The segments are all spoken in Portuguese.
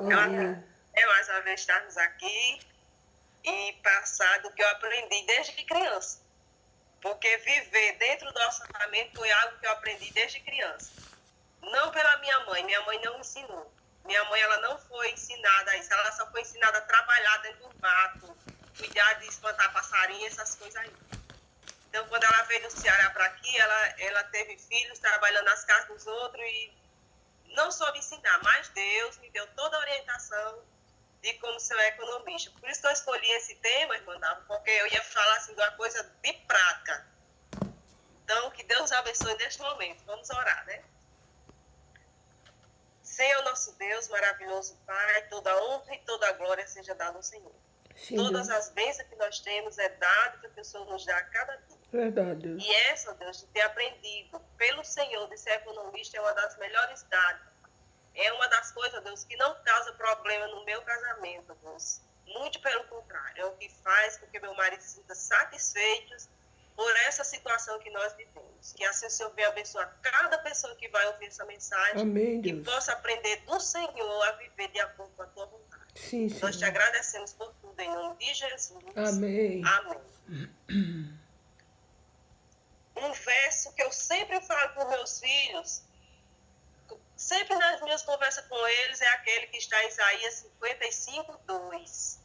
Amém. Mais uma vez estarmos aqui e passar do que eu aprendi desde criança. Porque viver dentro do orçamento foi algo que eu aprendi desde criança. Não pela minha mãe não me ensinou. Minha mãe, ela não foi ensinada a isso, ela só foi ensinada a trabalhar dentro do mato, cuidar de espantar passarinho, essas coisas aí. Então, quando ela veio do Ceará para aqui, ela teve filhos trabalhando nas casas dos outros e não soube ensinar, mas Deus me deu toda a orientação de como ser economista. Por isso que eu escolhi esse tema, irmã Dava, porque eu ia falar assim de uma coisa de prática. Então, que Deus abençoe neste momento. Vamos orar, né? Senhor nosso Deus, maravilhoso Pai, toda honra e toda glória seja dada ao Senhor. Sim, Todas Deus. as bênçãos que nós temos é dado que o Senhor nos dá a cada dia. Verdade, Deus. E essa, Deus, de ter aprendido pelo Senhor de ser economista é uma das melhores dádivas. É uma das coisas, Deus, que não causa problema no meu casamento, Deus. Muito pelo contrário, é o que faz com que meu marido se sinta satisfeito por essa situação que nós vivemos. Que assim o Senhor venha abençoar cada pessoa que vai ouvir essa mensagem. Amém, Que Deus. possa aprender do Senhor a viver de acordo com a tua vontade. Sim, Nós te Senhor. agradecemos por tudo, em nome de Jesus. Amém. Amém. Um verso que eu sempre falo para os meus filhos, sempre nas minhas conversas com eles, é aquele que está em Isaías 55, 2,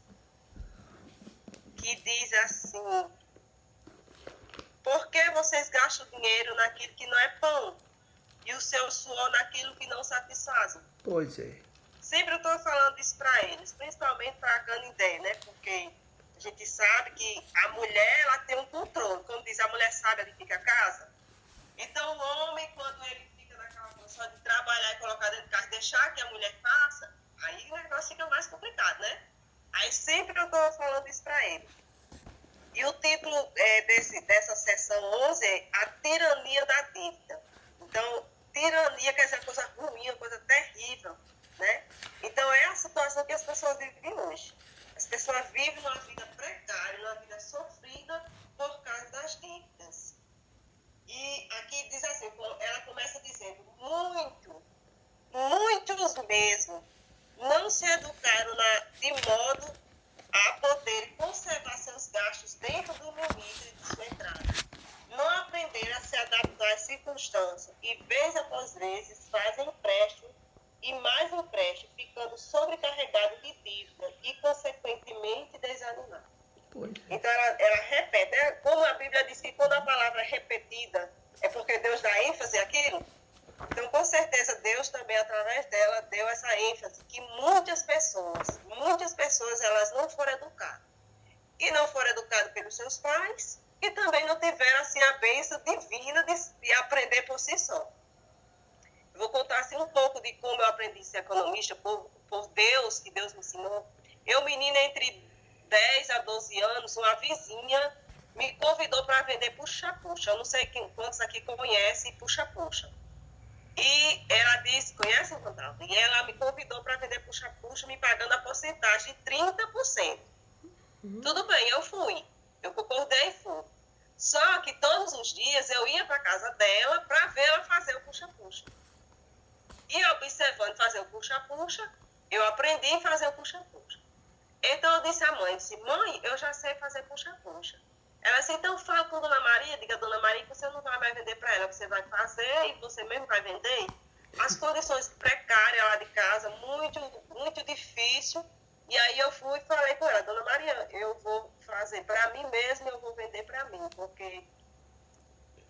que diz assim: por que vocês gastam dinheiro naquilo que não é pão e o seu suor naquilo que não satisfazem? Pois é. Sempre eu estou falando isso para eles, principalmente para a Canindé, né? Porque a gente sabe que a mulher, ela tem um controle. Como diz, a mulher sabe onde fica a casa. Então, o homem, quando ele fica naquela função de trabalhar e colocar dentro de casa e deixar que a mulher faça, aí o negócio fica mais complicado, né? Aí sempre eu estou falando isso para ele. E o título dessa sessão 11 é A Tirania da Dívida. Então, tirania quer dizer uma coisa ruim, uma coisa terrível, né? Então, é a situação que as pessoas vivem hoje. As pessoas vivem uma vida precária, uma vida sofrida por causa das dívidas. E aqui diz assim, ela começa dizendo, muitos mesmo, não se educaram de modo a poder conservar seus gastos dentro do limite de sua entrada. Não aprenderam a se adaptar às circunstâncias e, vez após vezes, fazem empréstimo e mais empréstimo, ficando sobrecarregado de dívida e, consequentemente, desanimado. Então, ela repete, né? Como a Bíblia diz que quando a palavra é repetida, é porque Deus dá ênfase àquilo. Então, com certeza, Deus também, através dela, deu essa ênfase, que muitas pessoas, elas não foram educadas. E não foram educadas pelos seus pais, e também não tiveram, assim, a bênção divina de aprender por si só. Eu vou contar, assim, um pouco de como eu aprendi a ser economista por Deus, que Deus me ensinou. Eu, menina, entre 10 a 12 anos, uma vizinha me convidou para vender puxa-puxa. Eu não sei quantos aqui conhecem puxa-puxa. E ela disse, conhece o contrato? E ela me convidou para vender puxa-puxa, me pagando a porcentagem de 30%. Tudo bem, eu fui. Eu concordei e fui. Só que todos os dias eu ia para a casa dela para ver ela fazer o puxa-puxa. E observando fazer o puxa-puxa, eu aprendi a fazer o puxa-puxa. Então eu disse à mãe, mãe, eu já sei fazer puxa-puxa. Ela disse, então fala com a Dona Maria, diga a Dona Maria que você não vai mais vender para ela, você vai fazer e você mesmo vai vender. As condições precárias lá de casa, muito difícil. E aí eu fui e falei com ela, Dona Maria, eu vou fazer para mim mesma, eu vou vender para mim, porque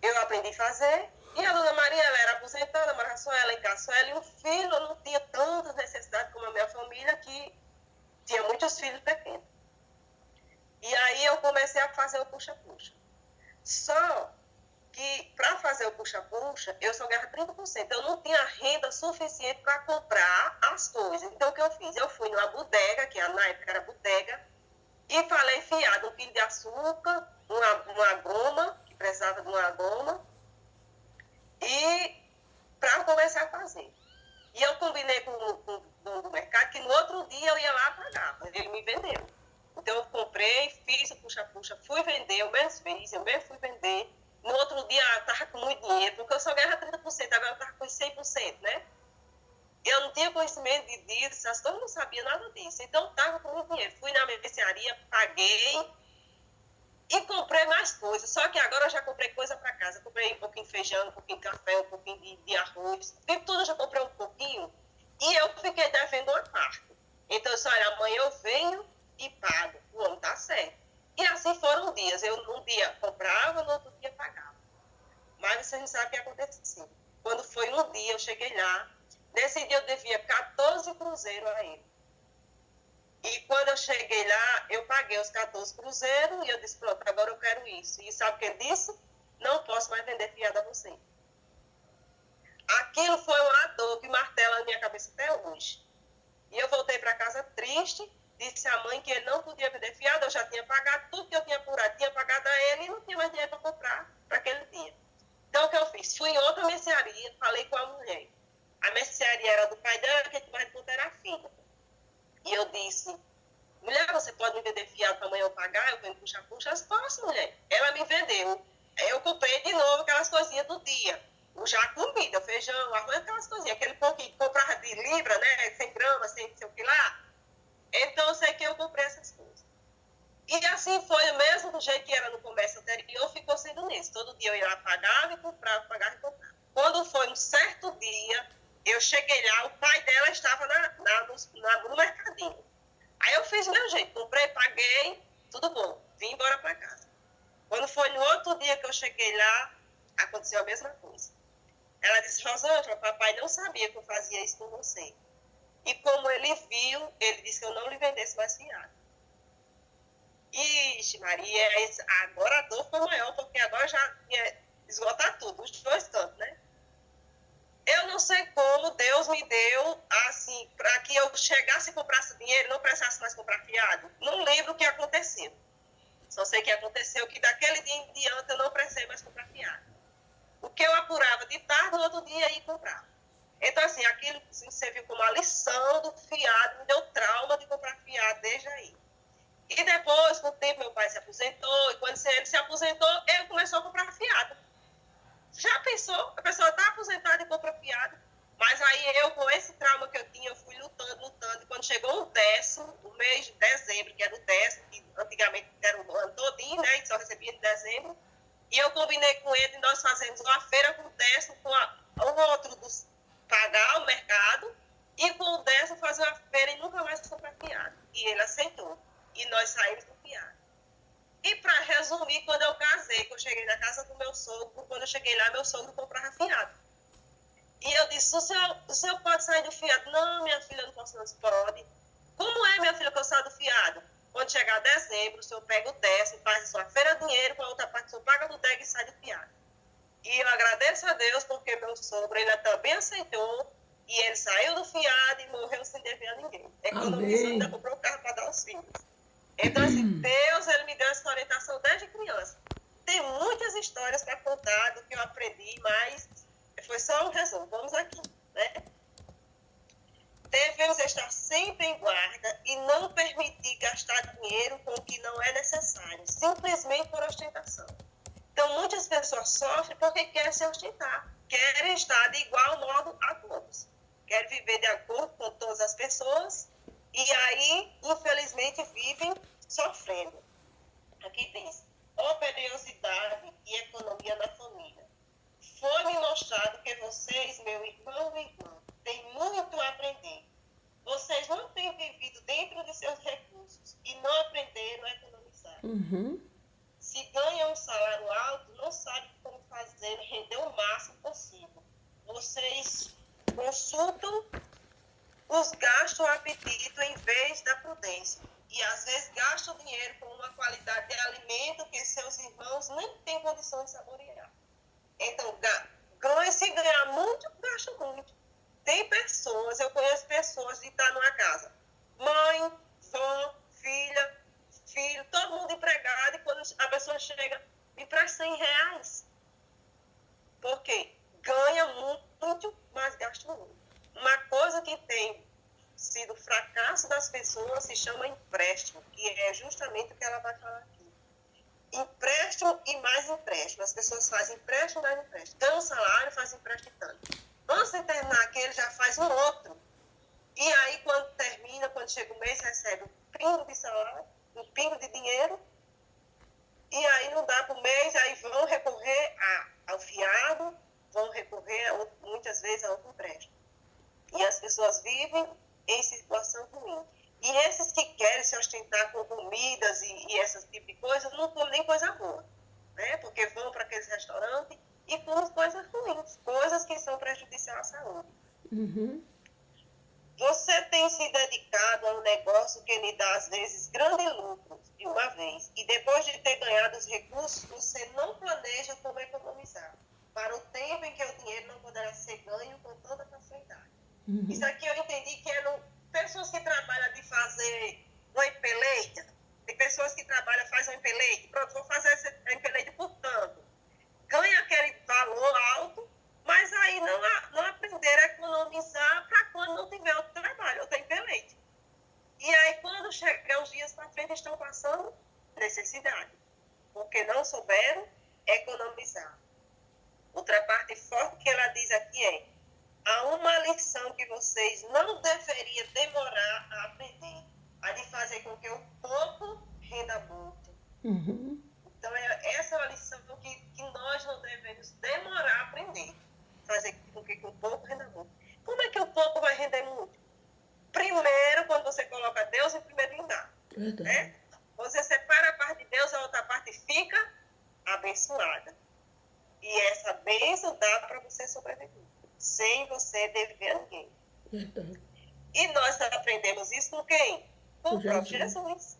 eu aprendi a fazer. E a Dona Maria, ela era aposentada, morava só ela em casa, só ela e um filho, eu não tinha tantas necessidades como a minha família, que tinha muitos filhos pequenos. E aí eu comecei a fazer o puxa-puxa. Só que para fazer o puxa-puxa, eu só ganhava 30%. Eu não tinha renda suficiente para comprar as coisas. Então o que eu fiz? Eu fui numa bodega, que na época era bodega, e falei fiado 1 quilo de açúcar, uma goma, que precisava de uma goma, e para começar a fazer. E eu combinei com o dono do mercado que no outro dia eu ia lá pagar, mas ele me vendeu. Então eu comprei, fiz o puxa-puxa, fui vender, eu mesmo fui vender. No outro dia eu estava com muito dinheiro, porque eu só ganhava 30%, agora eu estava com 100%, né? Eu não tinha conhecimento de comidas, essas coisas, eu não sabia nada disso. Então, estava com muito dinheiro. Fui na mercearia, paguei e comprei mais coisas. Só que agora eu já comprei coisa para casa. Comprei um pouquinho de feijão, um pouquinho de café, um pouquinho de arroz. De tudo eu já comprei um pouquinho. E eu fiquei devendo uma parte. Então, eu disse, olha, amanhã eu venho e pago. O homem está certo. E assim foram dias. Eu um dia comprava, no outro dia pagava. Mas você não sabe o que aconteceu. Quando foi um dia, eu cheguei lá. Nesse dia eu devia 14 cruzeiros a ele. E quando eu cheguei lá, eu paguei os 14 cruzeiros e eu disse, pronto, agora eu quero isso. E sabe o que ele disse? Não posso mais vender fiado a você. Aquilo foi uma dor que martela na minha cabeça até hoje. E eu voltei para casa triste, disse à mãe que ele não podia vender fiado, eu já tinha pagado tudo que eu tinha apurado, tinha pagado a ele e não tinha mais dinheiro para comprar para aquele dia. Então, o que eu fiz? Fui em outra mercearia, falei com a mulher. A mercearia era do pai dela, que mais de conta era a filha. E eu disse, mulher, você pode me vender fiado para amanhã eu pagar? Eu vendo puxa-puxa. Posso, mulher. Ela me vendeu. Eu comprei de novo aquelas coisinhas do dia. Já comida, feijão, arroz, aquelas coisinhas. Aquele pouquinho que comprava de libra, né? 100 gramas, 100 não sei o que lá. Então, eu sei que eu comprei essas coisas. E assim foi, o mesmo do jeito que era no comércio anterior, ficou sendo nisso. Todo dia eu ia lá, pagava e comprava, pagava e comprava. Quando foi um certo dia, eu cheguei lá, o pai dela estava no mercadinho. Aí eu fiz do meu jeito, comprei, paguei, tudo bom, vim embora para casa. Quando foi no outro dia que eu cheguei lá, aconteceu a mesma coisa. Ela disse, Rosângela, papai não sabia que eu fazia isso com você. E como ele viu, ele disse que eu não lhe vendesse mais fiado. Ixi, Maria, agora a dor foi maior, porque agora já ia esgotar tudo, os dois cantos, né? Eu não sei como Deus me deu, assim, para que eu chegasse e comprasse dinheiro, não precisasse mais comprar fiado. Não lembro o que aconteceu. Só sei que aconteceu que daquele dia em diante eu não precisei mais comprar fiado. O que eu apurava de tarde, no outro dia ia comprar. Então, assim, aquilo serviu como uma lição do fiado, me deu trauma de comprar fiado desde aí. E depois, com o tempo, meu pai se aposentou, e quando ele se aposentou, ele começou a comprar fiado. Já pensou? A pessoa está aposentada e compra fiado. Mas aí eu, com esse trauma que eu tinha, eu fui lutando. E quando chegou o décimo, o mês de dezembro, que era o décimo, que antigamente era o ano todinho, né? E só recebia de dezembro. E eu combinei com ele, e nós fazemos uma feira com o décimo, com o outro dos pagar o mercado, e com o décimo fazer uma feira e nunca mais comprar fiado. E ele aceitou. E nós saímos do fiado. E para resumir, quando eu casei, que eu cheguei na casa do meu sogro, quando eu cheguei lá, meu sogro comprava fiado. E eu disse, o senhor pode sair do fiado? Não, minha filha, eu não posso, não. Pode. Como é, minha filha, que eu saio do fiado? Quando chegar dezembro, o senhor pega o décimo, faz a sua feira de dinheiro, com a outra parte o senhor paga do DEG e sai do fiado. E eu agradeço a Deus, porque meu sogro ainda também aceitou, e ele saiu do fiado e morreu sem dever a ninguém. Economizou, ainda comprou o carro para dar aos filhos. Então, assim, Deus, ele me deu essa orientação desde criança. Tem muitas histórias para contar do que eu aprendi, mas foi só um resumo. Vamos aqui, né? Devemos estar sempre em guarda e não permitir gastar dinheiro com o que não é necessário, simplesmente por ostentação. Então, muitas pessoas sofrem porque querem se ostentar, querem estar de igual modo a todos, querem viver de acordo com todas as pessoas e aí, infelizmente, vivem sofrendo. Aqui diz, operosidade e economia na família. Foi-me mostrado que vocês, meu irmão e irmã, têm muito a aprender. Vocês não têm vivido dentro de seus recursos e não aprenderam a economizar. Se ganham um salário alto, não sabem como fazer render o máximo possível. Vocês consultam os gastos ao apetite em vez da prudência. E às vezes gastam dinheiro com uma qualidade de alimento que seus irmãos nem têm condições de saborear. Então, se ganhar muito, gasta muito. Tem pessoas, eu conheço pessoas de estar numa casa, mãe, vó, filha, filho, todo mundo empregado, e quando a pessoa chega, me presta R$100. Por quê? Ganha muito, mas gasta muito. Uma coisa que tem sido fracasso das pessoas se chama empréstimo, que é justamente o que ela vai falar aqui. Empréstimo e mais empréstimo. As pessoas fazem empréstimo e mais empréstimo. Ganha um salário, faz empréstimo tanto. Antes de terminar aquele, já faz um outro. E aí, quando termina, quando chega o mês, recebe um pingo de salário, um pingo de dinheiro, e aí não dá para o mês, aí vão recorrer ao fiado, vão recorrer, muitas vezes, a outro empréstimo. E as pessoas vivem em situação ruim. E esses que querem se ostentar com comidas e esse tipo de coisa, não comem nem coisa boa, né? Porque vão para aqueles restaurantes e comem coisas ruins, coisas que são prejudiciais à saúde. Uhum. Você tem se dedicado a um negócio que lhe dá, às vezes, grande lucro de uma vez, e depois de ter ganhado os recursos, você não planeja como economizar, para o tempo em que o dinheiro não poderá ser ganho com tanta facilidade. Uhum. Isso aqui eu entendi que eram pessoas que trabalham de fazer uma empeleita, tem pessoas que trabalham, fazem uma empeleita, pronto, vou fazer essa empeleita por tanto. Ganha aquele valor alto, mas aí não aprenderam a economizar para quando não tiver outro trabalho, outro empeleite. E aí, quando chegar os dias para frente, estão passando necessidade, porque não souberam economizar. Outra parte forte que ela diz aqui é: há uma lição que vocês não deveriam demorar a aprender, a de fazer com que o pouco renda muito. Uhum. Então, essa é uma lição que nós não devemos demorar a aprender, fazer com que o pouco renda muito. Como é que o pouco vai render muito? Primeiro, quando você coloca Deus em primeiro lugar. Verdade. Né? Você separa a parte de Deus, a outra parte fica abençoada. E essa bênção dá para você sobreviver, sem você dever a ninguém. Verdade. E nós aprendemos isso com quem? Com o próprio Jesus.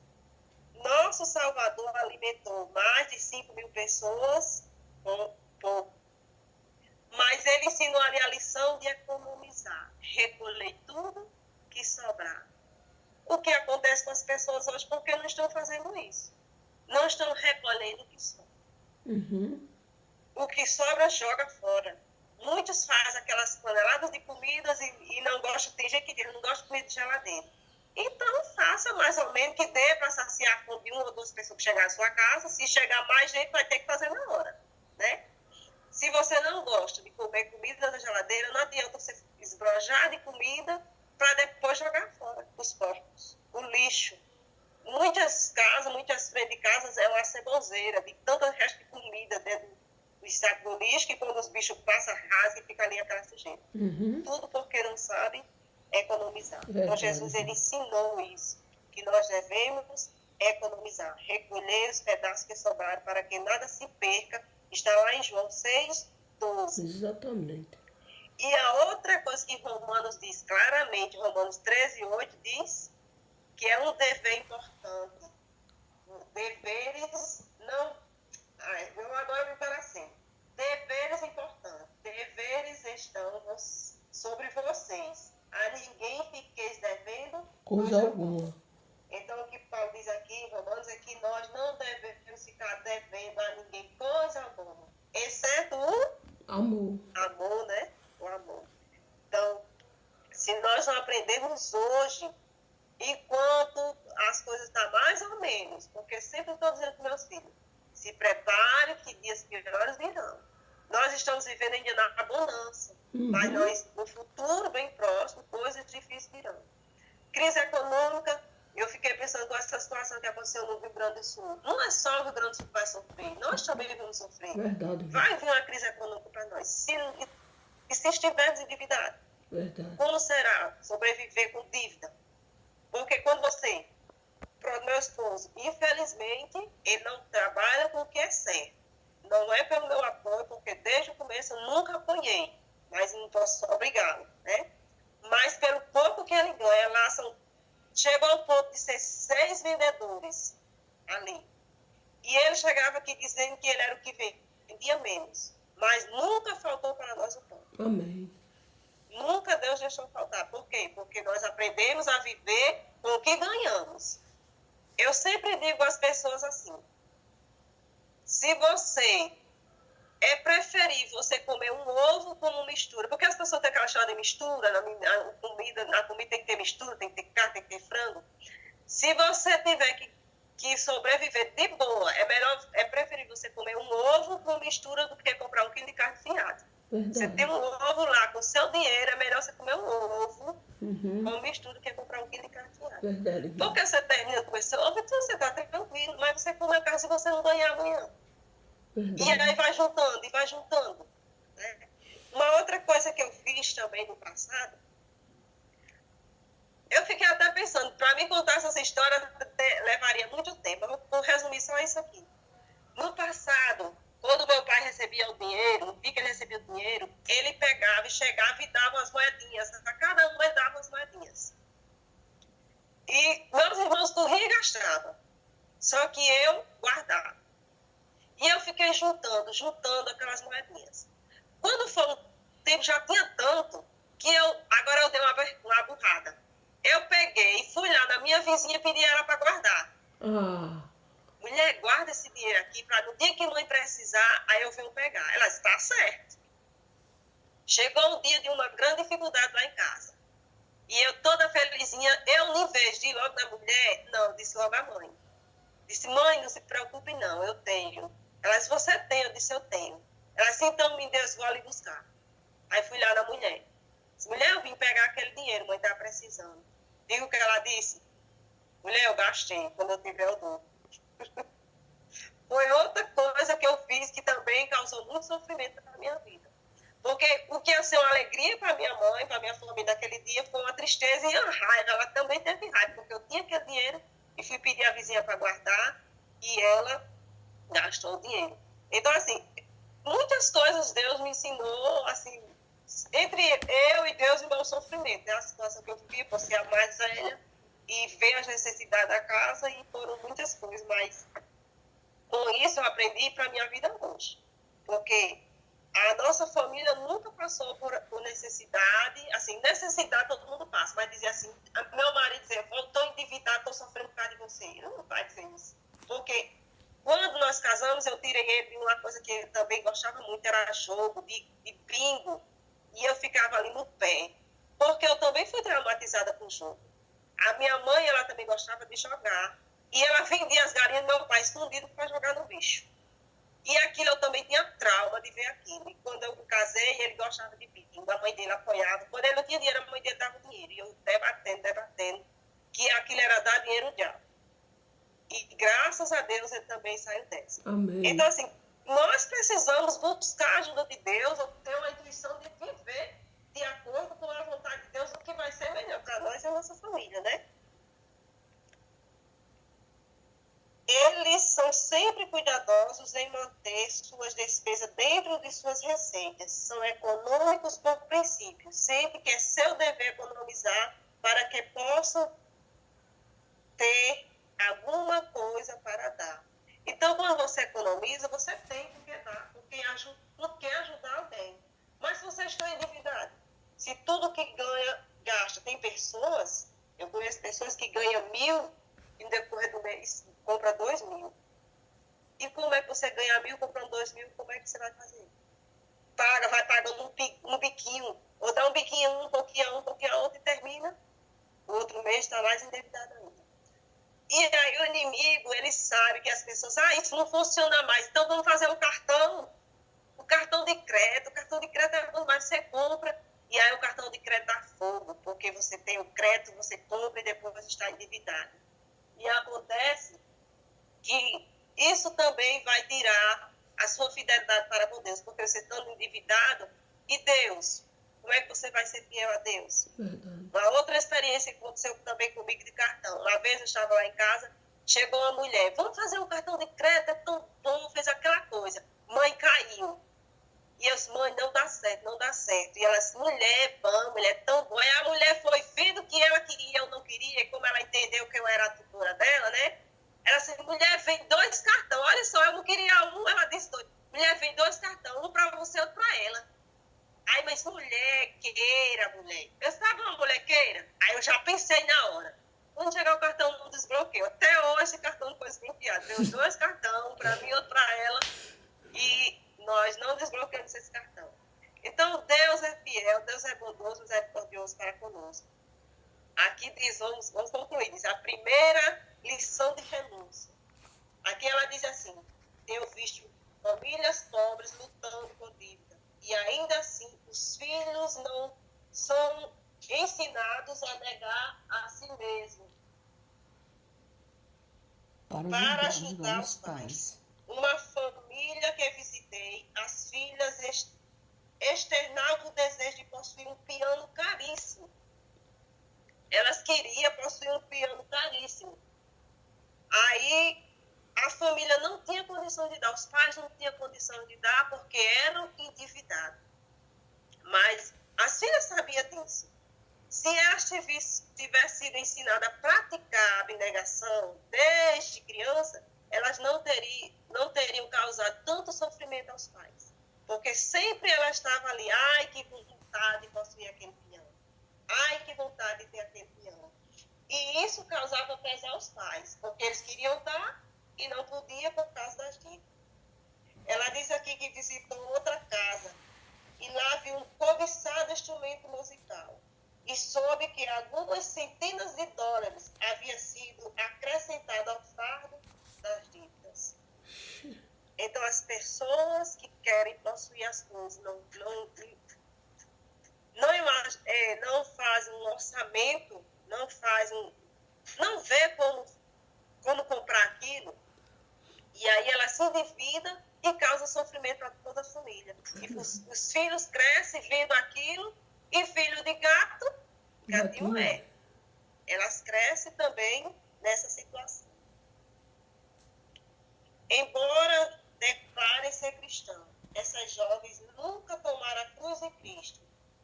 Nosso Salvador alimentou mais de 5.000 pessoas com pouco. Mas ele ensinou ali a lição de economizar, recolher tudo que sobrar. O que acontece com as pessoas hoje porque não estão fazendo isso? Não estão recolhendo o que sobra. Uhum. O que sobra, joga fora. Muitos fazem aquelas paneladas de comidas e não gostam, tem gente que diz, não gosta de comida de geladeira. Então, faça mais ou menos que dê para saciar a fome de uma ou duas pessoas que chegar à sua casa. Se chegar mais gente, vai ter que fazer na hora, né? Se você não gosta de comer comida na geladeira, não adianta você esbrojar de comida para depois jogar fora os porcos, o lixo. Muitas casas, muitas frentes de casas é uma ceboseira de tanto resto de comida dentro do saco do lixo que quando os bichos passam, rasga e fica ali aquela sujeira. Uhum. Tudo porque não sabem economizar. Verdade. Então Jesus ele ensinou isso, que nós devemos economizar, recolher os pedaços que sobraram para que nada se perca. Está lá em João 6:12. Exatamente. E a outra coisa que Romanos diz claramente, Romanos 13:8 diz que é um dever importante. Deveres não... eu agora me parece. Deveres importantes. Deveres estão sobre vocês. A ninguém fiqueis devendo Coisa alguma. Então, o que Paulo diz aqui em Romanos é que nós não devemos ficar devendo a ninguém coisa alguma, exceto o Amor. amor, né? O amor. Então, se nós não aprendemos hoje, enquanto as coisas estão mais ou menos, porque sempre estou dizendo para meus filhos, se prepare que dias piores virão. Nós estamos vivendo ainda na abundância, mas nós, no futuro bem próximo, coisas difíceis virão. Crise econômica, eu fiquei pensando com essa situação que aconteceu no Rio Grande do Sul. Não é só o Rio Grande do Sul que vai sofrer, nós também vamos sofrer. Verdade. Vai vir uma crise econômica para nós. Se estivermos endividados, Verdade. como será sobreviver com dívida? Porque quando você, pronto, meu esposo, infelizmente, ele não trabalha com o que é certo. Não é pelo meu apoio, porque desde o começo eu nunca apoiei, mas não posso obrigá-lo, né? Mas pelo pouco que ele ganha, lá chegou ao ponto de ser 6 vendedores ali. E ele chegava aqui dizendo que ele era o que vendia menos. Mas nunca faltou para nós o pão. Amém. Nunca Deus deixou faltar. Por quê? Porque nós aprendemos a viver com o que ganhamos. Eu sempre digo às pessoas assim, se você... é preferível você comer um ovo como mistura. Porque as pessoas têm aquela história de mistura, na comida tem que ter mistura, tem que ter carne, tem que ter frango. Se você tiver que sobreviver de boa, é preferível você comer um ovo com mistura do que comprar um quilo de carne finada. Você Verdade. tem um ovo lá com o seu dinheiro, é melhor você comer um ovo Uhum. com mistura que comprar um quilo de carne de alho. Verdade, irmã. Porque você termina com esse ovo, então você está tranquilo, mas você come a carne se você não ganhar amanhã. E aí Verdade. vai juntando, e vai juntando. Né? Uma outra coisa que eu fiz também no passado, eu fiquei até pensando, para mim contar essas histórias levaria muito tempo. Eu vou resumir só isso aqui. No passado, quando meu pai recebia o dinheiro, no dia que ele recebia o dinheiro, ele pegava e chegava e dava umas moedinhas. A cada um ele dava umas moedinhas. E meus irmãos corriam e gastavam. Só que eu guardava. E eu fiquei juntando aquelas moedinhas. Quando foi um tempo, já tinha tanto, que agora eu dei uma burrada. Eu peguei e fui lá na minha vizinha e pedi ela para guardar. Ah, Mulher, guarda esse dinheiro aqui para no dia que mãe precisar, aí eu venho pegar. Ela está certo. Chegou um dia de uma grande dificuldade lá em casa. E eu toda felizinha, eu em vez de ir logo na mulher, não, disse logo a mãe. Disse, mãe, não se preocupe não, eu tenho. Ela disse, você tem? Eu disse, eu tenho. Ela disse, então me dê, vou ali buscar. Aí fui lá na mulher. Disse, mulher, eu vim pegar aquele dinheiro, mãe está precisando. Digo o que ela disse. Mulher, eu gastei, quando eu tiver eu dou. Foi outra coisa que eu fiz que também causou muito sofrimento na minha vida. Porque o que ia ser uma alegria para minha mãe, para minha família naquele dia, foi uma tristeza e uma raiva. Ela também teve raiva, porque eu tinha aquele dinheiro e fui pedir a vizinha para guardar e ela gastou o dinheiro. Então, assim, muitas coisas Deus me ensinou, assim, entre eu e Deus e meu sofrimento. É a situação que eu vivi por ser a mais velha e ver as necessidades da casa e foram muitas coisas, mas com isso eu aprendi para a minha vida hoje. Porque a nossa família nunca passou por necessidade, assim, necessidade todo mundo passa, mas dizer assim, meu marido dizer, eu estou endividado, estou sofrendo por causa de você. Ele não vai dizer isso. Porque quando nós casamos, eu tirei ele de uma coisa que ele também gostava muito, era jogo, de bingo, e eu ficava ali no pé. Porque eu também fui traumatizada com o jogo. A minha mãe, ela também gostava de jogar. E ela vendia as galinhas do meu pai escondido para jogar no bicho. E aquilo eu também tinha trauma de ver aquilo. E quando eu casei, ele gostava de bingo. A mãe dele apoiava. Quando ele não tinha dinheiro, a mãe dele dava dinheiro. E eu debatendo, que aquilo era dar dinheiro ao diabo. E graças a Deus ele também saiu dessa. amém. Então, assim, nós precisamos buscar a ajuda de Deus, ou ter uma intuição de viver de acordo com a vontade de Deus, o que vai ser melhor para nós e a nossa família, né? Eles são sempre cuidadosos em manter suas despesas dentro de suas receitas. São econômicos por princípio. Sempre que é seu dever economizar para que possam ter alguma coisa para dar. Então, quando você economiza, você tem que dar, porque ajudar alguém. Mas se você está endividado, se tudo que ganha, gasta, tem pessoas, eu conheço pessoas que ganham 1.000 e no decorrer do mês compra 2.000. E como é que você ganha 1.000 comprando 2.000? Como é que você vai fazer? Vai pagando um biquinho, ou dá um biquinho um pouquinho a outro e termina. O outro mês está mais endividado ainda. E aí o inimigo, ele sabe que as pessoas, isso não funciona mais, então vamos fazer um cartão. O cartão de crédito é quando mais você compra, e aí o cartão de crédito dá fogo, porque você tem o crédito, você compra e depois você está endividado. E acontece que isso também vai tirar a sua fidelidade para com Deus, porque você está endividado, e Deus, como é que você vai ser fiel a Deus? Verdade. Uma outra experiência que aconteceu também comigo de cartão. Uma vez eu estava lá em casa, chegou uma mulher, vamos fazer um cartão de crédito, é tão bom, fez aquela coisa. Mãe, caiu. E eu disse, mãe, não dá certo, não dá certo. E ela disse, mulher, vamos, mulher, tão boa. E a mulher foi vendo que ela queria, eu não queria, e como ela entendeu que eu era a tutora dela, né? Ela disse, mulher, vem 2 cartões. Olha só, eu não queria um, ela disse 2. Mulher, vem 2 cartões, um para você e outro para ela. Aí, mas mulher. Eu estava uma mulher. Aí eu já pensei na hora. Quando chegar o cartão, não desbloqueio. Até hoje, esse cartão não foi enviado. Deu 2 cartões, para mim e outro para ela. E nós não desbloqueamos esse cartão. Então, Deus é fiel, Deus é bondoso, misericordioso para conosco. Aqui diz, vamos concluir, diz a primeira lição de renúncia. Aqui ela diz assim, tenho visto famílias pobres lutando com dívida. E ainda assim, os filhos não são ensinados a negar a si mesmo para ajudar os pais. Uma família que visitei, as filhas externavam o desejo de possuir um piano caríssimo. Elas queriam possuir um piano caríssimo. Aí a família não tinha condição de dar, os pais não tinham condição de dar porque eram endividados. Mas as filhas sabiam disso. Se elas tivessem sido ensinadas a praticar a abnegação desde criança, elas não teriam causado tanto sofrimento aos pais. Porque sempre elas estavam ali, ai, que vontade de possuir aquele piano. Ai, que vontade de ter aquele piano. E isso causava pesar aos pais, porque eles queriam dar e não podiam por causa das dívidas. Ela diz aqui que visitou outra casa e lá viu um cobiçado instrumento musical e soube que algumas centenas de dólares havia sido acrescentado ao fardo das dívidas. Então, as pessoas que querem possuir as coisas não fazem um orçamento, não vê como comprar aquilo, e aí ela se endivida e causa sofrimento a toda a família. E os filhos crescem vendo aquilo, e filho de gato, gatinho é. Elas crescem também nessa situação. Embora declarem ser cristãos, essas jovens nunca tomaram a cruz de Cristo,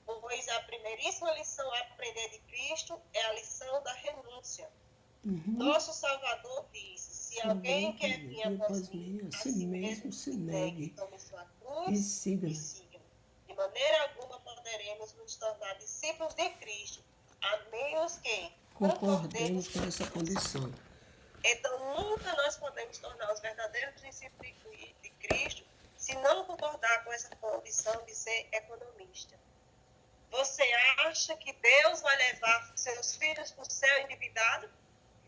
pois a primeiríssima lição a aprender de Cristo é a lição da renúncia. Nosso Salvador disse, se alguém quer vir após mim, a si mesmo se negue, tome sua cruz e siga. De maneira alguma poderemos nos tornar discípulos de Cristo, a menos que concordemos com essa condição. Então, nunca nós podemos tornar os verdadeiros discípulos de Cristo se não concordar com essa condição de ser economista. Você acha que Deus vai levar seus filhos para o céu endividado?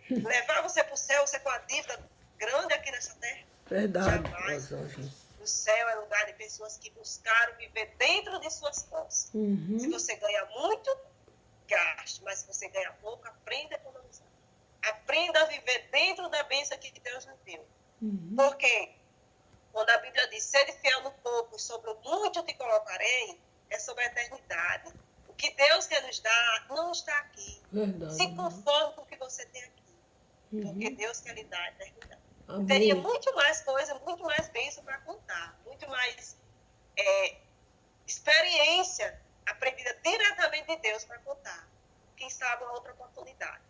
Levar você para o céu, você com a dívida grande aqui nessa terra? Verdade. Jamais. O céu é lugar de pessoas que buscaram viver dentro de suas posses. Se você ganha muito, gaste. Mas se você ganha pouco, aprenda a economizar. Aprenda a viver dentro da bênção que Deus nos deu. Porque quando a Bíblia diz, sede fiel no pouco e sobre o muito te colocarei, é sobre a eternidade. O que Deus quer nos dar não está aqui. Verdade. Se conforme com o que você tem aqui. Porque Deus quer lhe dar a eternidade. Amém. Teria muito mais coisa, muito mais bênção para contar. Muito mais experiência aprendida diretamente de Deus para contar. Quem sabe uma outra oportunidade.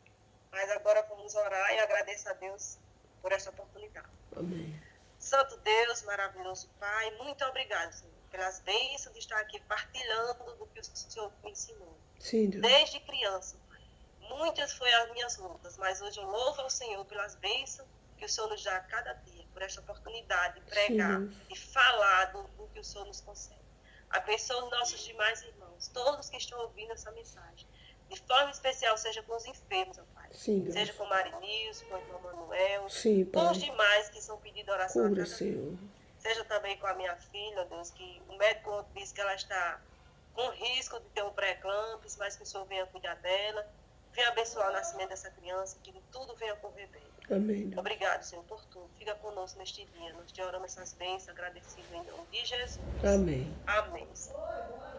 Mas agora vamos orar e agradeço a Deus por essa oportunidade. Amém. Santo Deus, maravilhoso Pai, muito obrigado, Senhor, pelas bênçãos de estar aqui partilhando do que o Senhor me ensinou. Sim, Deus. Desde criança, Pai. Muitas foram as minhas lutas, mas hoje eu louvo ao Senhor pelas bênçãos que o Senhor nos dá a cada dia, por esta oportunidade de pregar e falar do que o Senhor nos concede. Abençoe os nossos demais irmãos, todos que estão ouvindo essa mensagem. De forma especial, seja com os enfermos, ó Pai. Sim, Deus. Seja com o Marinils, com o irmão Manuel, Sim, Pai. com os demais que são pedindo oração Cura, a cada Senhor. Seja também com a minha filha, Deus, que o médico disse que ela está com risco de ter um pré-eclâmpsia, mas que o Senhor venha cuidar dela. Venha abençoar o nascimento dessa criança, que tudo venha correr bem. Amém, Deus. Obrigado, Senhor, por tudo. Fica conosco neste dia. Nós te oramos essas bênçãos, agradecidos em nome de Jesus. Amém. Amém, Senhor.